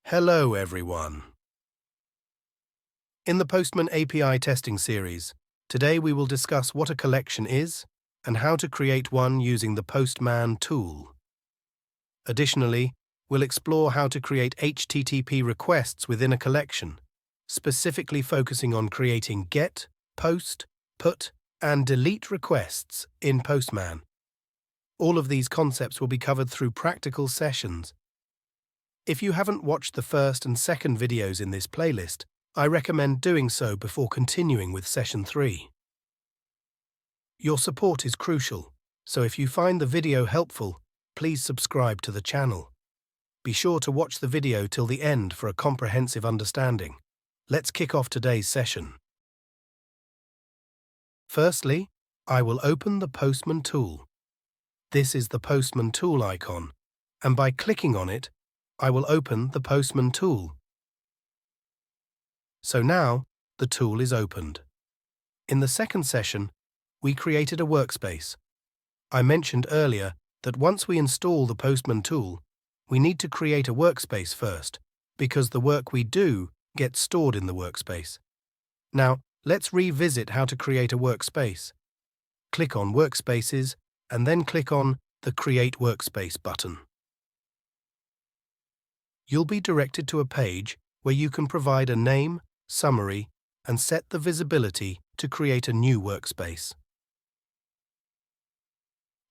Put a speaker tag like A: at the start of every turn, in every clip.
A: Hello, everyone. In the Postman API testing series, today we will discuss what a collection is and how to create one using the Postman tool. Additionally, we'll explore how to create HTTP requests within a collection, specifically focusing on creating GET, POST, PUT, and DELETE requests in Postman. All of these concepts will be covered through practical sessions. If you haven't watched the first and second videos in this playlist, I recommend doing so before continuing with Session 3. Your support is crucial, so if you find the video helpful, please subscribe to the channel. Be sure to watch the video till the end for a comprehensive understanding. Let's kick off today's session. Firstly, I will open the Postman tool. This is the Postman tool icon, and by clicking on it, I will open the Postman tool. So now, the tool is opened. In the second session, we created a workspace. I mentioned earlier that once we install the Postman tool, we need to create a workspace first, because the work we do gets stored in the workspace. Now, let's revisit how to create a workspace. Click on Workspaces, and then click on the Create Workspace button. You'll be directed to a page where you can provide a name, summary, and set the visibility to create a new workspace.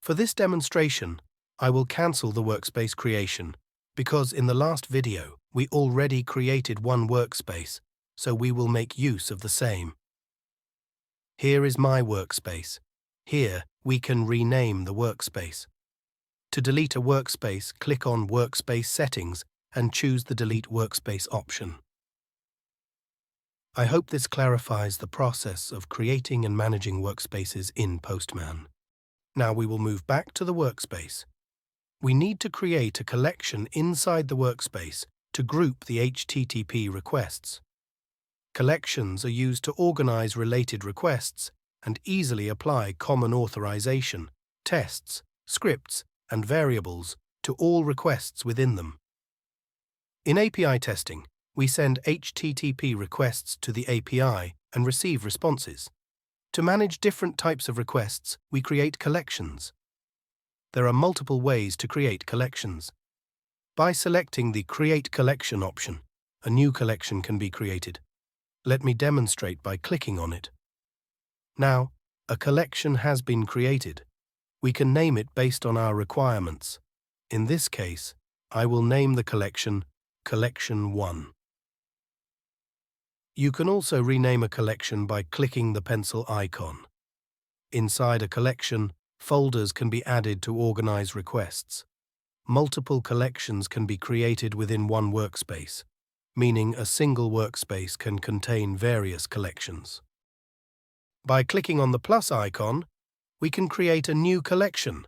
A: For this demonstration, I will cancel the workspace creation because in the last video we already created one workspace, so we will make use of the same. Here is my workspace. Here we can rename the workspace. To delete a workspace, click on Workspace Settings and choose the Delete Workspace option. I hope this clarifies the process of creating and managing workspaces in Postman. Now we will move back to the workspace. We need to create a collection inside the workspace to group the HTTP requests. Collections are used to organize related requests and easily apply common authorization, tests, scripts, and variables to all requests within them. In API testing, we send HTTP requests to the API and receive responses. To manage different types of requests, we create collections. There are multiple ways to create collections. By selecting the Create Collection option, a new collection can be created. Let me demonstrate by clicking on it. Now, a collection has been created. We can name it based on our requirements. In this case, I will name the collection Collection 1. You can also rename a collection by clicking the pencil icon. Inside a collection, folders can be added to organize requests. Multiple collections can be created within one workspace, meaning a single workspace can contain various collections. By clicking on the plus icon, we can create a new collection.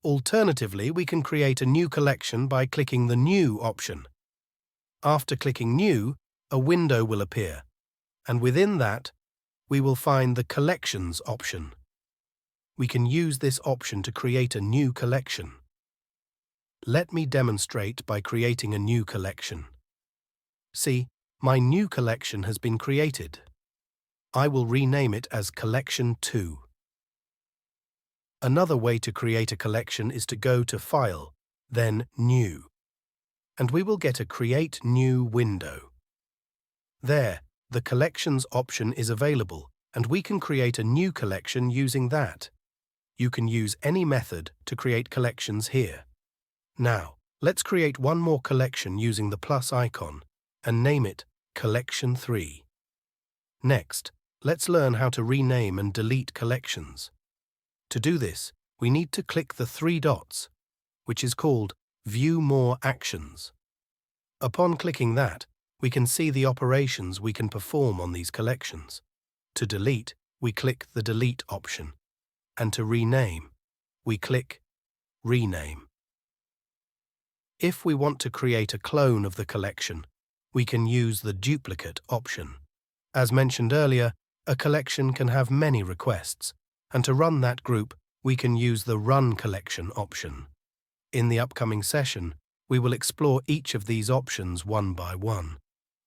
A: Alternatively, we can create a new collection by clicking the New option. After clicking New, a window will appear, and within that, we will find the Collections option. We can use this option to create a new collection. Let me demonstrate by creating a new collection. See, my new collection has been created. I will rename it as Collection 2. Another way to create a collection is to go to File, then New, and we will get a Create New window. There, the Collections option is available, and we can create a new collection using that. You can use any method to create collections here. Now, let's create one more collection using the plus icon and name it Collection 3. Next, let's learn how to rename and delete collections. To do this, we need to click the three dots, which is called View More Actions. Upon clicking that, we can see the operations we can perform on these collections. To delete, we click the Delete option, and to rename, we click Rename. If we want to create a clone of the collection, we can use the Duplicate option. As mentioned earlier, a collection can have many requests, and to run that group, we can use the Run Collection option. In the upcoming session, We will explore each of these options one by one.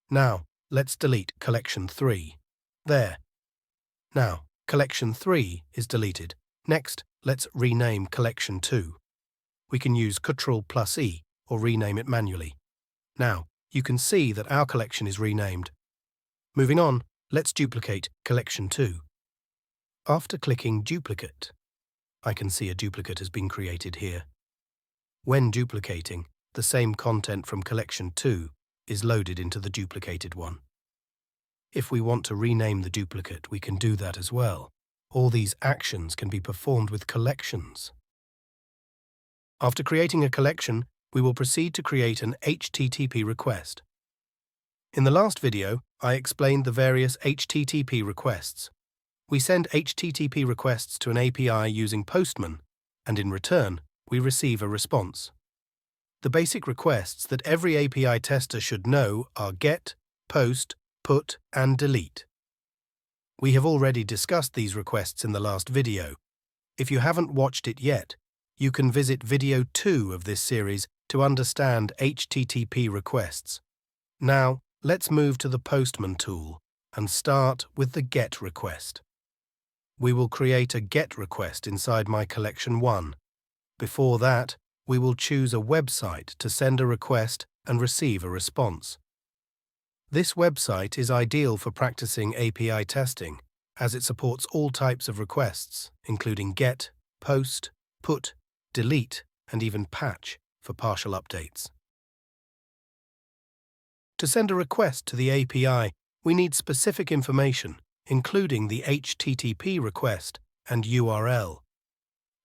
A: Now, let's delete Collection 3. There. Now, Collection 3 is deleted. Next, let's rename Collection 2. We can use Ctrl+E or rename it manually. Now, you can see that our collection is renamed. Moving on, let's duplicate Collection 2. After clicking Duplicate, I can see a duplicate has been created here. When duplicating, the same content from Collection 2 is loaded into the duplicated one. If we want to rename the duplicate, we can do that as well. All these actions can be performed with collections. After creating a collection, we will proceed to create an HTTP request. In the last video, I explained the various HTTP requests. We send HTTP requests to an API using Postman, and in return, we receive a response. The basic requests that every API tester should know are GET, POST, PUT, and DELETE. We have already discussed these requests in the last video. If you haven't watched it yet, you can visit video 2 of this series to understand HTTP requests. Now, let's move to the Postman tool and start with the GET request. We will create a GET request inside my Collection 1. Before that, we will choose a website to send a request and receive a response. This website is ideal for practicing API testing, as it supports all types of requests, including GET, POST, PUT, DELETE, and even patch for partial updates. To send a request to the API, we need specific information, including the HTTP request and URL.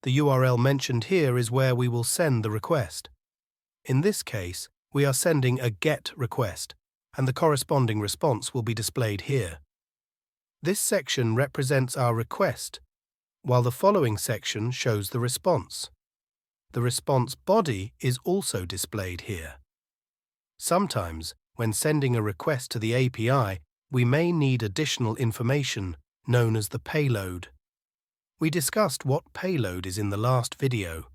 A: The URL mentioned here is where we will send the request. In this case, we are sending a GET request, and the corresponding response will be displayed here. This section represents our request, while the following section shows the response. The response body is also displayed here. Sometimes, when sending a request to the API, we may need additional information known as the payload. We discussed what payload is in the last video.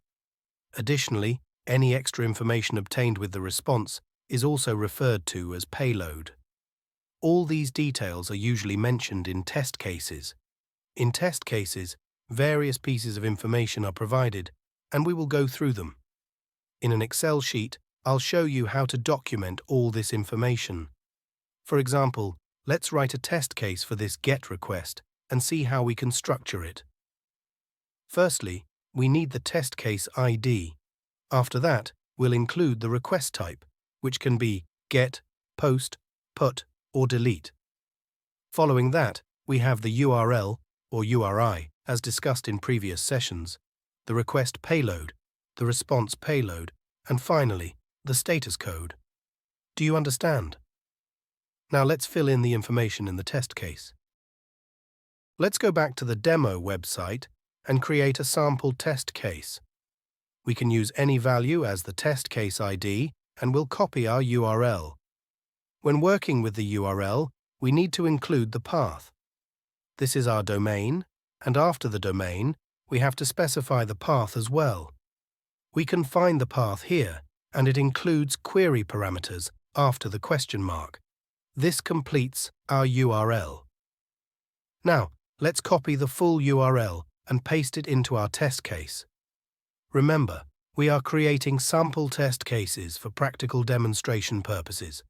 A: Additionally, any extra information obtained with the response is also referred to as payload. All these details are usually mentioned in test cases. In test cases, various pieces of information are provided, and we will go through them. In an Excel sheet, I'll show you how to document all this information. For example, let's write a test case for this GET request and see how we can structure it. Firstly, we need the test case ID. After that, we'll include the request type, which can be GET, POST, PUT, or DELETE. Following that, we have the URL, or URI, as discussed in previous sessions, the request payload, the response payload, and finally, the status code. Do you understand? Now let's fill in the information in the test case. Let's go back to the demo website and create a sample test case. We can use any value as the test case ID and we'll copy our URL. When working with the URL, we need to include the path. This is our domain, and after the domain, we have to specify the path as well. We can find the path here, and it includes query parameters after the question mark. This completes our URL. Now, let's copy the full URL and paste it into our test case. Remember, we are creating sample test cases for practical demonstration purposes.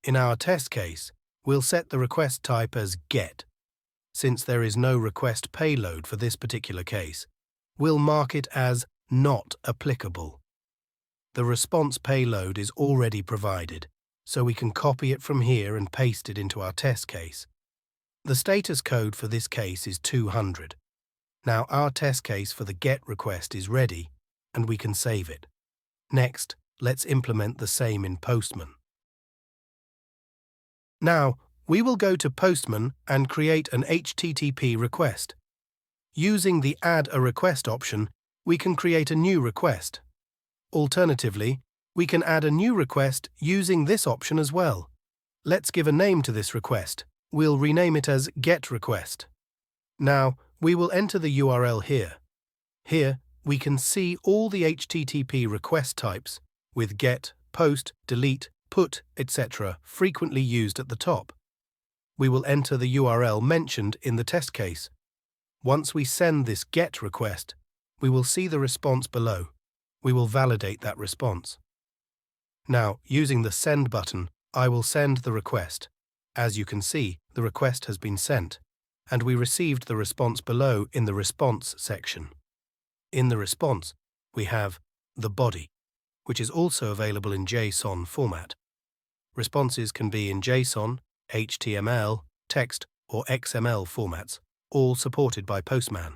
A: In our test case, we'll set the request type as GET. Since there is no request payload for this particular case, we'll mark it as not applicable. The response payload is already provided, so we can copy it from here and paste it into our test case. The status code for this case is 200. Now our test case for the GET request is ready, and we can save it. Next, let's implement the same in Postman. Now, we will go to Postman and create an HTTP request. Using the Add a Request option, we can create a new request. Alternatively, we can add a new request using this option as well. Let's give a name to this request. We'll rename it as GetRequest. Now, we will enter the URL here. Here, we can see all the HTTP request types, with get, post, delete, put, etc. frequently used at the top. We will enter the URL mentioned in the test case. Once we send this GET request, we will see the response below. We will validate that response. Now, using the Send button, I will send the request. As you can see, the request has been sent, and we received the response below in the Response section. In the response, we have the body, which is also available in JSON format. Responses can be in JSON, HTML, text, or XML formats, all supported by Postman.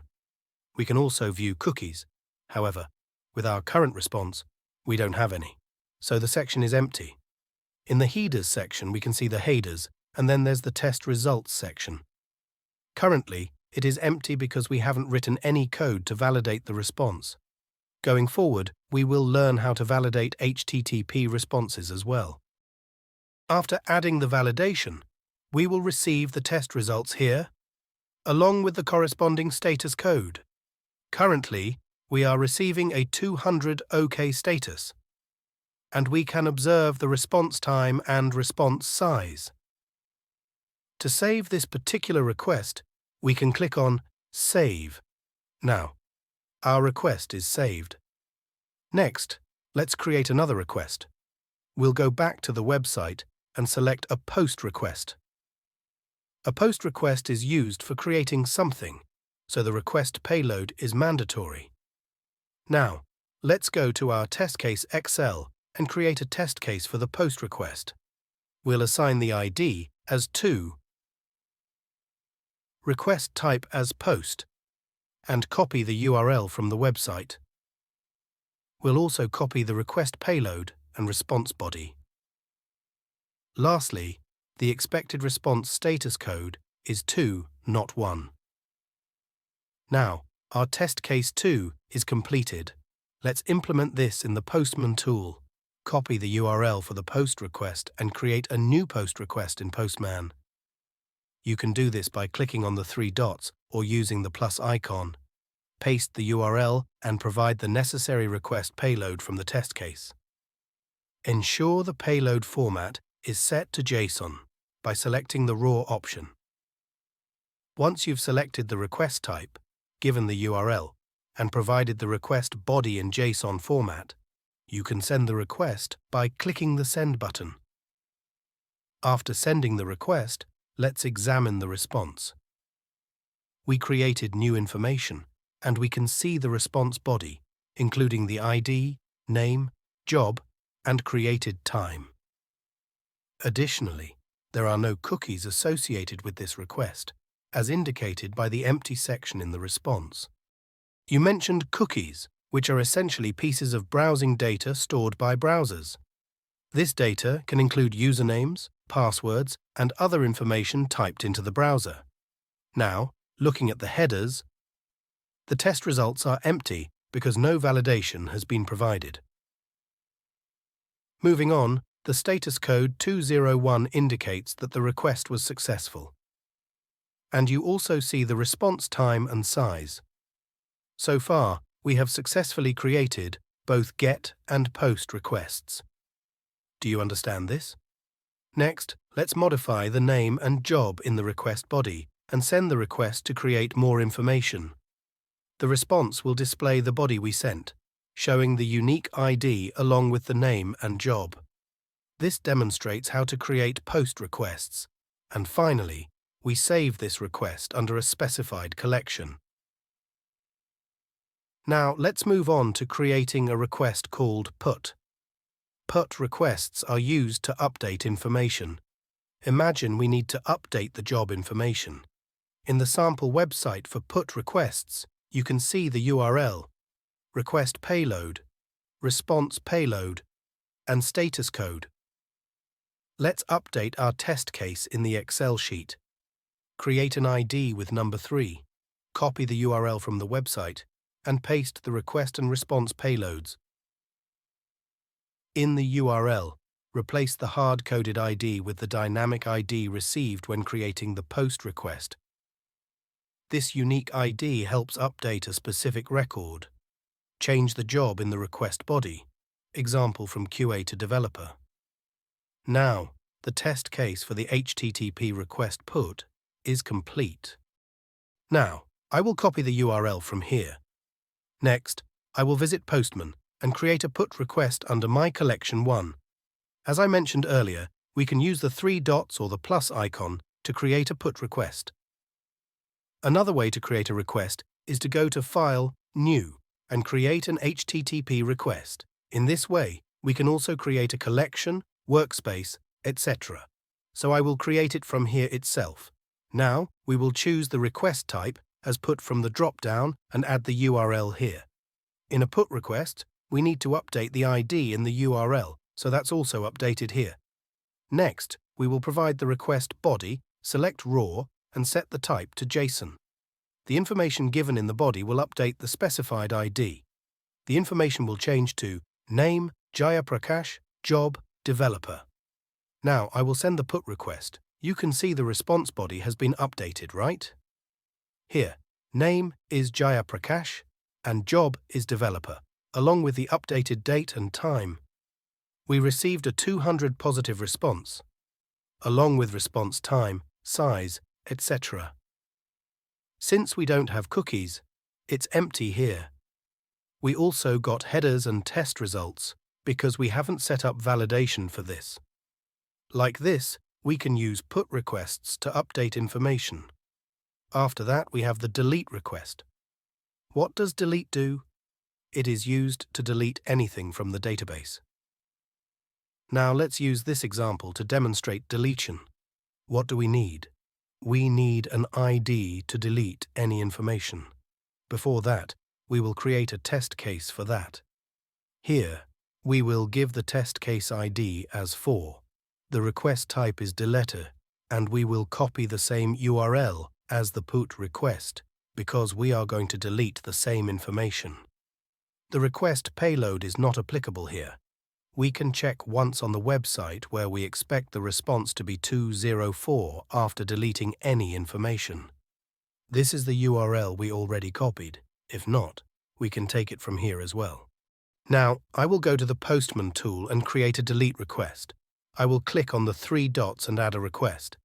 A: We can also view cookies. However, with our current response, we don't have any, so the section is empty. In the Headers section, we can see the headers, and then there's the Test Results section. Currently, it is empty because we haven't written any code to validate the response. Going forward, we will learn how to validate HTTP responses as well. After adding the validation, we will receive the test results here, along with the corresponding status code. Currently, we are receiving a 200 OK status, and we can observe the response time and response size. To save this particular request, we can click on Save. Now, our request is saved. Next, let's create another request. We'll go back to the website and select a POST request. A POST request is used for creating something, so the request payload is mandatory. Now, let's go to our test case Excel and create a test case for the POST request. We'll assign the ID as 2, request type as POST, and copy the URL from the website. We'll also copy the request payload and response body. Lastly, the expected response status code is 2, not 1. Now, our test case 2 is completed. Let's implement this in the Postman tool. Copy the URL for the POST request and create a new POST request in Postman. You can do this by clicking on the 3 dots or using the plus icon. Paste the URL and provide the necessary request payload from the test case. Ensure the payload format is set to JSON by selecting the raw option. Once you've selected the request type, given the URL, and provided the request body in JSON format, you can send the request by clicking the Send button. After sending the request, let's examine the response. We created new information, and we can see the response body, including the ID, name, job, and created time. Additionally, there are no cookies associated with this request, as indicated by the empty section in the response. You mentioned cookies, which are essentially pieces of browsing data stored by browsers. This data can include usernames, passwords, and other information typed into the browser. Now, looking at the headers, the test results are empty because no validation has been provided. Moving on, the status code 201 indicates that the request was successful. And you also see the response time and size. So far, we have successfully created both GET and POST requests. Do you understand this? Next, let's modify the name and job in the request body and send the request to create more information. The response will display the body we sent, showing the unique ID along with the name and job. This demonstrates how to create POST requests. And finally, we save this request under a specified collection. Now, let's move on to creating a request called PUT. PUT requests are used to update information. Imagine we need to update the job information. In the sample website for PUT requests, you can see the URL, request payload, response payload, and status code. Let's update our test case in the Excel sheet. Create an ID with number 3, copy the URL from the website, and paste the request and response payloads. In the URL, replace the hard-coded ID with the dynamic ID received when creating the POST request. This unique ID helps update a specific record. Change the job in the request body. example from QA to developer. Now, the test case for the HTTP request put is complete. Now, I will copy the URL from here. Next, I will visit Postman and create a put request under My Collection 1. As I mentioned earlier, we can use the 3 dots or the plus icon to create a put request. Another way to create a request is to go to File, New, and create an HTTP request. In this way, we can also create a collection, workspace, etc. So I will create it from here itself. Now, we will choose the request type as put from the drop-down and add the URL here. In a put request, we need to update the ID in the URL, so that's also updated here. Next, we will provide the request body, select raw, and set the type to JSON. The information given in the body will update the specified ID. The information will change to name, Jayaprakash, job, developer. Now I will send the put request. You can see the response body has been updated, right? Here, name is Jayaprakash and job is developer, along with the updated date and time. We received a 200 positive response, along with response time, size, etc. Since we don't have cookies, it's empty here. We also got headers and test results because we haven't set up validation for this. Like this, we can use put requests to update information. After that, we have the delete request. What does delete do? It is used to delete anything from the database. Now let's use this example to demonstrate deletion. What do we need? We need an ID to delete any information. Before that, we will create a test case for that. Here, we will give the test case ID as 4. The request type is deleter, and we will copy the same URL as the put request because we are going to delete the same information. The request payload is not applicable here. We can check once on the website where we expect the response to be 204 after deleting any information. This is the URL we already copied. If not, we can take it from here as well. Now, I will go to the Postman tool and create a delete request. I will click on the 3 dots and add a request.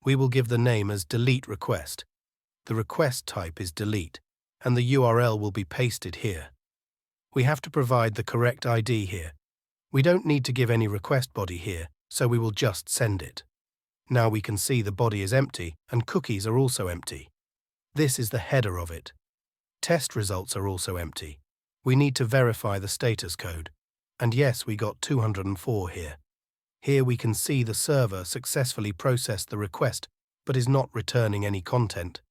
A: We will give the name as delete request. The request type is delete, and the URL will be pasted here. We have to provide the correct ID here. We don't need to give any request body here, so we will just send it. Now we can see the body is empty and cookies are also empty. This is the header of it. Test results are also empty. We need to verify the status code. And yes, we got 204 here. Here we can see the server successfully processed the request but is not returning any content.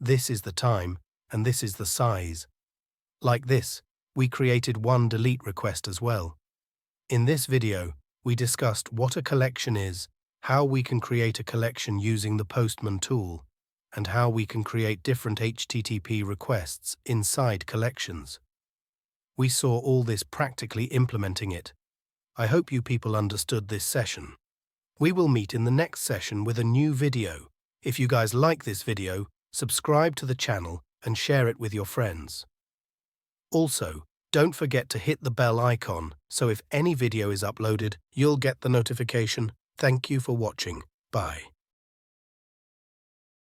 A: This is the time and this is the size. Like this, we created one delete request as well. In this video, we discussed what a collection is, how we can create a collection using the Postman tool, and how we can create different HTTP requests inside collections. We saw all this practically implementing it. I hope you people understood this session. We will meet in the next session with a new video. If you guys like this video, subscribe to the channel and share it with your friends. Also, don't forget to hit the bell icon, so if any video is uploaded, you'll get the notification. Thank you for watching. Bye.